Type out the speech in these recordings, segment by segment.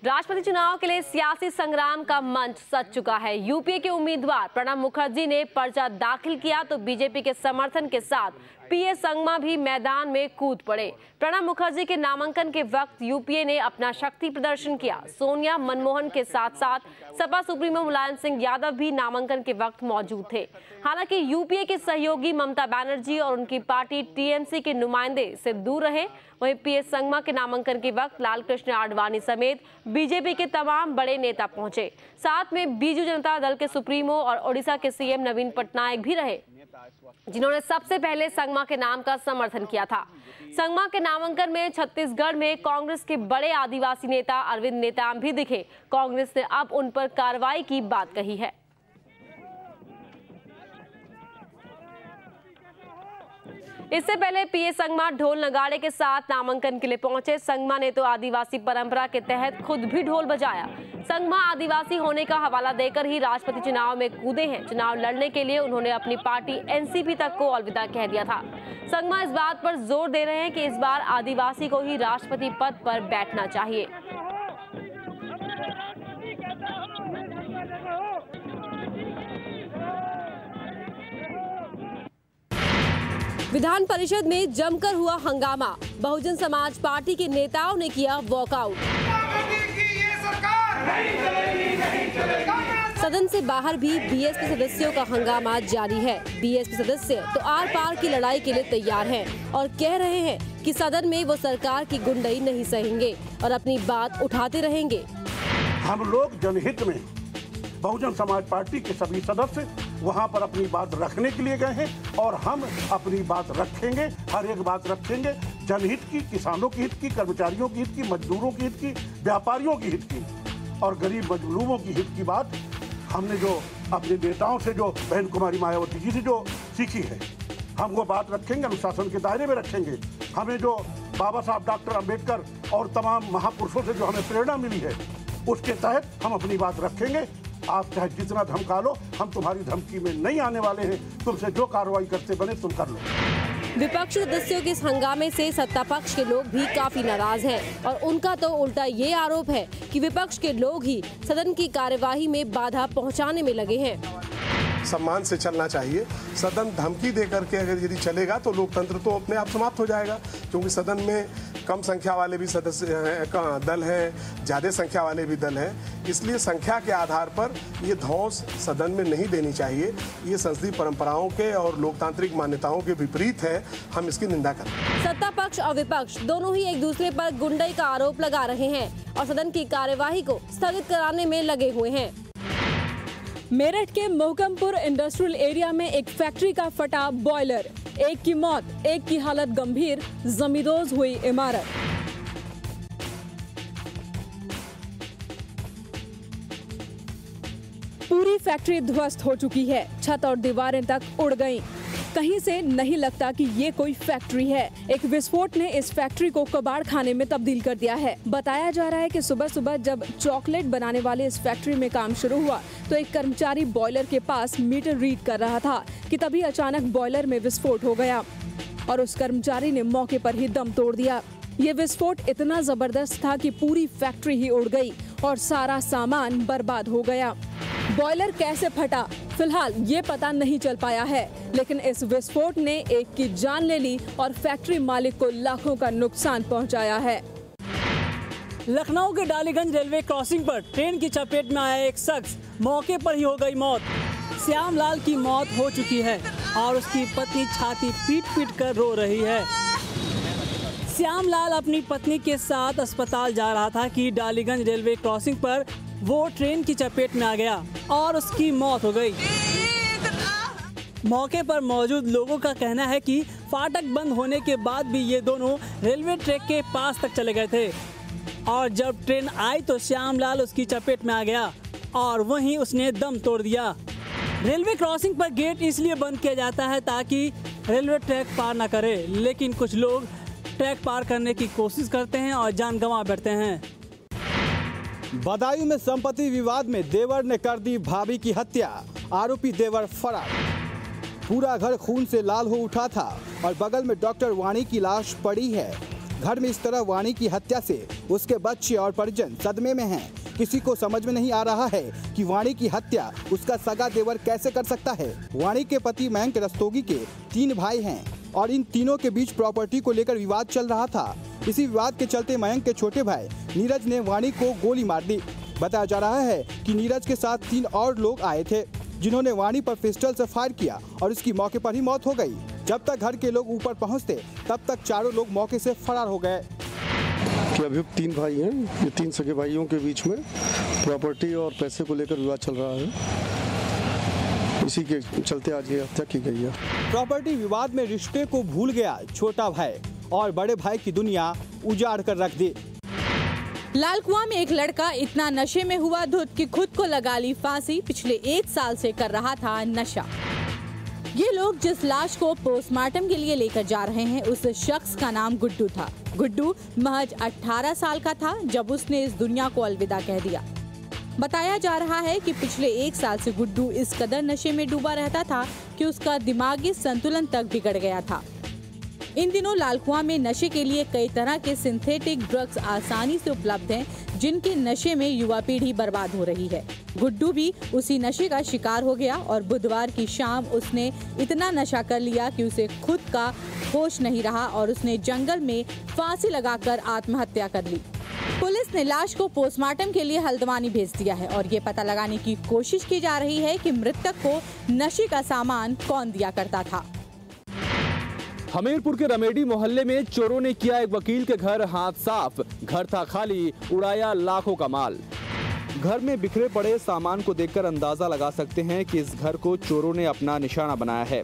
राष्ट्रपति चुनाव के लिए सियासी संग्राम का मंच सज चुका है। यूपीए के उम्मीदवार प्रणब मुखर्जी ने पर्चा दाखिल किया तो बीजेपी के समर्थन के साथ पीए संगमा भी मैदान में कूद पड़े। प्रणब मुखर्जी के नामांकन के वक्त यूपीए ने अपना शक्ति प्रदर्शन किया। सोनिया, मनमोहन के साथ साथ सपा सुप्रीमो मुलायम सिंह यादव भी नामांकन के वक्त मौजूद थे। हालांकि यूपीए के सहयोगी ममता बनर्जी और उनकी पार्टी टीएमसी के नुमाइंदे से दूर रहे। वहीं पीए संगमा के नामांकन के वक्त लालकृष्ण आडवाणी समेत बीजेपी के तमाम बड़े नेता पहुंचे। साथ में बीजू जनता दल के सुप्रीमो और ओडिशा के सीएम नवीन पटनायक भी रहे, जिन्होंने सबसे पहले संगमा के नाम का समर्थन किया था। संगमा के नामांकन में छत्तीसगढ़ में कांग्रेस के बड़े आदिवासी नेता अरविंद नेताम भी दिखे। कांग्रेस ने अब उन पर कार्रवाई की बात कही है। इससे पहले पीए संगमा ढोल नगाड़े के साथ नामांकन के लिए पहुंचे। संगमा ने तो आदिवासी परंपरा के तहत खुद भी ढोल बजाया। संगमा आदिवासी होने का हवाला देकर ही राष्ट्रपति चुनाव में कूदे हैं। चुनाव लड़ने के लिए उन्होंने अपनी पार्टी एनसीपी तक को अलविदा कह दिया था। संगमा इस बात पर जोर दे रहे हैं कि इस बार आदिवासी को ही राष्ट्रपति पद पर बैठना चाहिए। विधान परिषद में जमकर हुआ हंगामा। बहुजन समाज पार्टी के नेताओं ने किया वॉकआउट। सदन से बाहर भी बीएसपी सदस्यों का हंगामा जारी है। बीएसपी सदस्य तो आर पार की लड़ाई के लिए तैयार हैं और कह रहे हैं कि सदन में वो सरकार की गुंडई नहीं सहेंगे और अपनी बात उठाते रहेंगे। हम लोग जनहित में बहुजन समाज पार्टी के सभी सदस्य वहां पर अपनी बात रखने के लिए गए हैं और हम अपनी बात रखेंगे, हर एक बात रखेंगे। जनहित की, किसानों के हित की, कर्मचारियों के हित की, मजदूरों के हित की, व्यापारियों के हित की और गरीब मजलूमों की हित की बात हमने जो अपने नेताओं से, जो बहन कुमारी मायावती जी से जो सीखी है, हम वो बात रखेंगे, अनुशासन के दायरे में रखेंगे। हमें जो बाबा साहब डॉक्टर अंबेडकर और तमाम महापुरुषों से जो हमें प्रेरणा मिली है, उसके तहत हम अपनी बात रखेंगे। आप चाहे जितना धमका लो, हम तुम्हारी धमकी में नहीं आने वाले हैं। तुमसे जो कार्रवाई करते बने तुम कर लो। विपक्ष सदस्यों के इस हंगामे से सत्ता पक्ष के लोग भी काफी नाराज हैं और उनका तो उल्टा ये आरोप है कि विपक्ष के लोग ही सदन की कार्यवाही में बाधा पहुंचाने में लगे हैं। सम्मान से चलना चाहिए। सदन धमकी दे करके अगर यदि चलेगा तो लोकतंत्र तो अपने आप समाप्त हो जाएगा, क्योंकि सदन में कम संख्या वाले भी सदस्य दल हैं, ज़्यादा संख्या वाले भी दल हैं। इसलिए संख्या के आधार पर ये धौंस सदन में नहीं देनी चाहिए। ये संसदीय परंपराओं के और लोकतांत्रिक मान्यताओं के विपरीत है। हम इसकी निंदा करते हैं। सत्ता पक्ष और विपक्ष दोनों ही एक दूसरे पर गुंडई का आरोप लगा रहे हैं और सदन की कार्यवाही को स्थगित कराने में लगे हुए हैं। मेरठ के मोहकमपुर इंडस्ट्रियल एरिया में एक फैक्ट्री का फटा बॉयलर, एक की मौत, एक की हालत गंभीर, जमींदोज हुई इमारत। पूरी फैक्ट्री ध्वस्त हो चुकी है, छत और दीवारें तक उड़ गईं। कहीं से नहीं लगता कि ये कोई फैक्ट्री है। एक विस्फोट ने इस फैक्ट्री को कबाड़ खाने में तब्दील कर दिया है। बताया जा रहा है कि सुबह सुबह जब चॉकलेट बनाने वाले इस फैक्ट्री में काम शुरू हुआ तो एक कर्मचारी बॉयलर के पास मीटर रीड कर रहा था कि तभी अचानक बॉयलर में विस्फोट हो गया और उस कर्मचारी ने मौके पर ही दम तोड़ दिया। ये विस्फोट इतना जबरदस्त था कि पूरी फैक्ट्री ही उड़ गई और सारा सामान बर्बाद हो गया। बॉयलर कैसे फटा, फिलहाल ये पता नहीं चल पाया है, लेकिन इस विस्फोट ने एक की जान ले ली और फैक्ट्री मालिक को लाखों का नुकसान पहुंचाया है। लखनऊ के डालीगंज रेलवे क्रॉसिंग पर ट्रेन की चपेट में आया एक शख्स, मौके पर ही हो गई मौत। श्यामलाल की मौत हो चुकी है और उसकी पत्नी छाती पीट पीट कर रो रही है। श्यामलाल अपनी पत्नी के साथ अस्पताल जा रहा था कि डालीगंज रेलवे क्रॉसिंग पर वो ट्रेन की चपेट में आ गया और उसकी मौत हो गई। मौके पर मौजूद लोगों का कहना है कि फाटक बंद होने के बाद भी ये दोनों रेलवे ट्रैक के पास तक चले गए थे और जब ट्रेन आई तो श्यामलाल उसकी चपेट में आ गया और वहीं उसने दम तोड़ दिया। रेलवे क्रॉसिंग पर गेट इसलिए बंद किया जाता है ताकि रेलवे ट्रैक पार न करे, लेकिन कुछ लोग ट्रैक पार करने की कोशिश करते हैं और जान गंवा बैठते हैं। बदायूं में संपत्ति विवाद में देवर ने कर दी भाभी की हत्या, आरोपी देवर फरार। पूरा घर खून से लाल हो उठा था और बगल में डॉक्टर वाणी की लाश पड़ी है। घर में इस तरह वाणी की हत्या से उसके बच्चे और परिजन सदमे में हैं। किसी को समझ में नहीं आ रहा है कि वाणी की हत्या उसका सगा देवर कैसे कर सकता है। वाणी के पति मयंक रस्तोगी के 3 भाई हैं और इन तीनों के बीच प्रॉपर्टी को लेकर विवाद चल रहा था। इसी विवाद के चलते मयंक के छोटे भाई नीरज ने वाणी को गोली मार दी। बताया जा रहा है कि नीरज के साथ 3 और लोग आए थे, जिन्होंने वाणी पर पिस्टल से फायर किया और उसकी मौके पर ही मौत हो गई। जब तक घर के लोग ऊपर पहुंचते तब तक चारों लोग मौके से फरार हो गए। कि अभियुक्त 3 भाई हैं, ये 3 सगे भाइयों के बीच में प्रॉपर्टी और पैसे को लेकर विवाद चल रहा है। इसी के चलते आज ये हत्या की गई है। प्रॉपर्टी विवाद में रिश्ते को भूल गया छोटा भाई और बड़े भाई की दुनिया उजाड़ कर रख दी। लालकुआं में एक लड़का इतना नशे में हुआ धुत कि खुद को लगा ली फांसी। पिछले 1 साल से कर रहा था नशा। ये लोग जिस लाश को पोस्टमार्टम के लिए लेकर जा रहे हैं, उस शख्स का नाम गुड्डू था। गुड्डू महज 18 साल का था जब उसने इस दुनिया को अलविदा कह दिया। बताया जा रहा है कि पिछले 1 साल से गुड्डू इस कदर नशे में डूबा रहता था कि उसका दिमागी संतुलन तक बिगड़ गया था। इन दिनों लालकुआं में नशे के लिए कई तरह के सिंथेटिक ड्रग्स आसानी से उपलब्ध हैं, जिनके नशे में युवा पीढ़ी बर्बाद हो रही है। गुड्डू भी उसी नशे का शिकार हो गया और बुधवार की शाम उसने इतना नशा कर लिया कि उसे खुद का होश नहीं रहा और उसने जंगल में फांसी लगाकर आत्महत्या कर ली। पुलिस ने लाश को पोस्टमार्टम के लिए हल्द्वानी भेज दिया है और ये पता लगाने की कोशिश की जा रही है कि मृतक को नशे का सामान कौन दिया करता था। हमीरपुर के रमेडी मोहल्ले में चोरों ने किया एक वकील के घर हाथ साफ। घर था खाली, उड़ाया लाखों का माल। घर में बिखरे पड़े सामान को देखकर अंदाजा लगा सकते हैं कि इस घर को चोरों ने अपना निशाना बनाया है।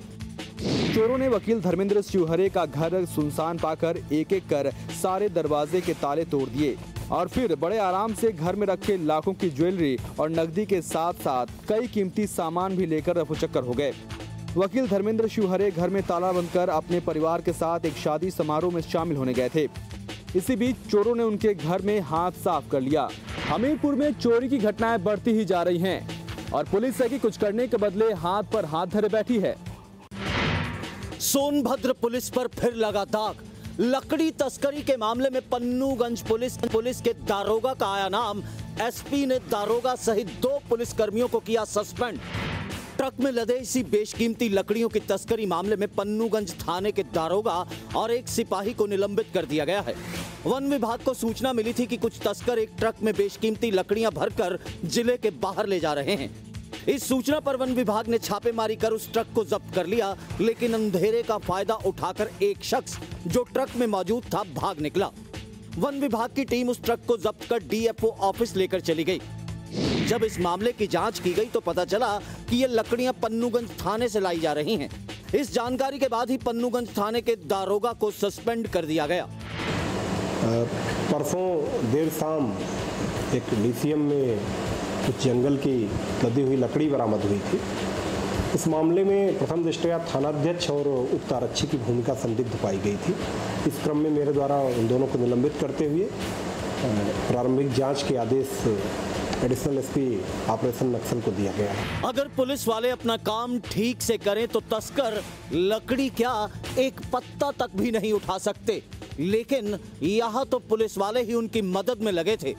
चोरों ने वकील धर्मेंद्र शिवहरे का घर सुनसान पाकर एक एक कर सारे दरवाजे के ताले तोड़ दिए और फिर बड़े आराम से घर में रखे लाखों की ज्वेलरी और नकदी के साथ साथ कई कीमती सामान भी लेकर रफूचक्कर हो गए। वकील धर्मेंद्र शिवहरे घर में ताला बंद कर अपने परिवार के साथ एक शादी समारोह में शामिल होने गए थे। इसी बीच चोरों ने उनके घर में हाथ साफ कर लिया। हमीरपुर में चोरी की घटनाएं बढ़ती ही जा रही हैं और पुलिस है कि कुछ करने के बदले हाथ पर हाथ धरे बैठी है। सोनभद्र पुलिस पर फिर लगा दाग। लकड़ी तस्करी के मामले में पन्नूगंज पुलिस के दारोगा का आया नाम। एसपी ने दारोगा सहित 2 पुलिसकर्मियों को किया सस्पेंड। ट्रक में लदे इसी बेशकीमती लकड़ियों की तस्करी मामले में पन्नूगंज थाने के दारोगा और एक सिपाही को निलंबित कर दिया गया है। वन विभाग को सूचना मिली थी कि कुछ तस्कर एक ट्रक में बेशकीमती लकड़ियां भरकर जिले के बाहर ले जा रहे हैं। इस सूचना पर वन विभाग ने छापेमारी कर उस ट्रक को जब्त कर लिया, लेकिन अंधेरे का फायदा उठाकर एक शख्स जो ट्रक में मौजूद था भाग निकला। वन विभाग की टीम उस ट्रक को जब्त कर डीएफओ ऑफिस लेकर चली गई। जब इस मामले की जांच की गई तो पता चला कि ये लकड़ियां पन्नूगंज थाने से लाई जा रही हैं। इस जानकारी के बाद ही पन्नूगंज थाने के दारोगा को सस्पेंड कर दिया गया। परसों देर शाम एक डीसीएम में कुछ जंगल की लदी हुई लकड़ी बरामद हुई थी। इस मामले में प्रथम दृष्टया थानाध्यक्ष और उक्त आरक्षी की भूमिका संदिग्ध पाई गई थी। इस क्रम में मेरे द्वारा उन दोनों को निलंबित करते हुए प्रारंभिक जांच के आदेश एडिशनल एसपी ऑपरेशन नक्सल को दिया गया है। अगर पुलिस वाले अपना काम ठीक से करें तो तस्कर लकड़ी क्या एक पत्ता तक भी नहीं उठा सकते, लेकिन यहाँ तो पुलिस वाले ही उनकी मदद में लगे थे।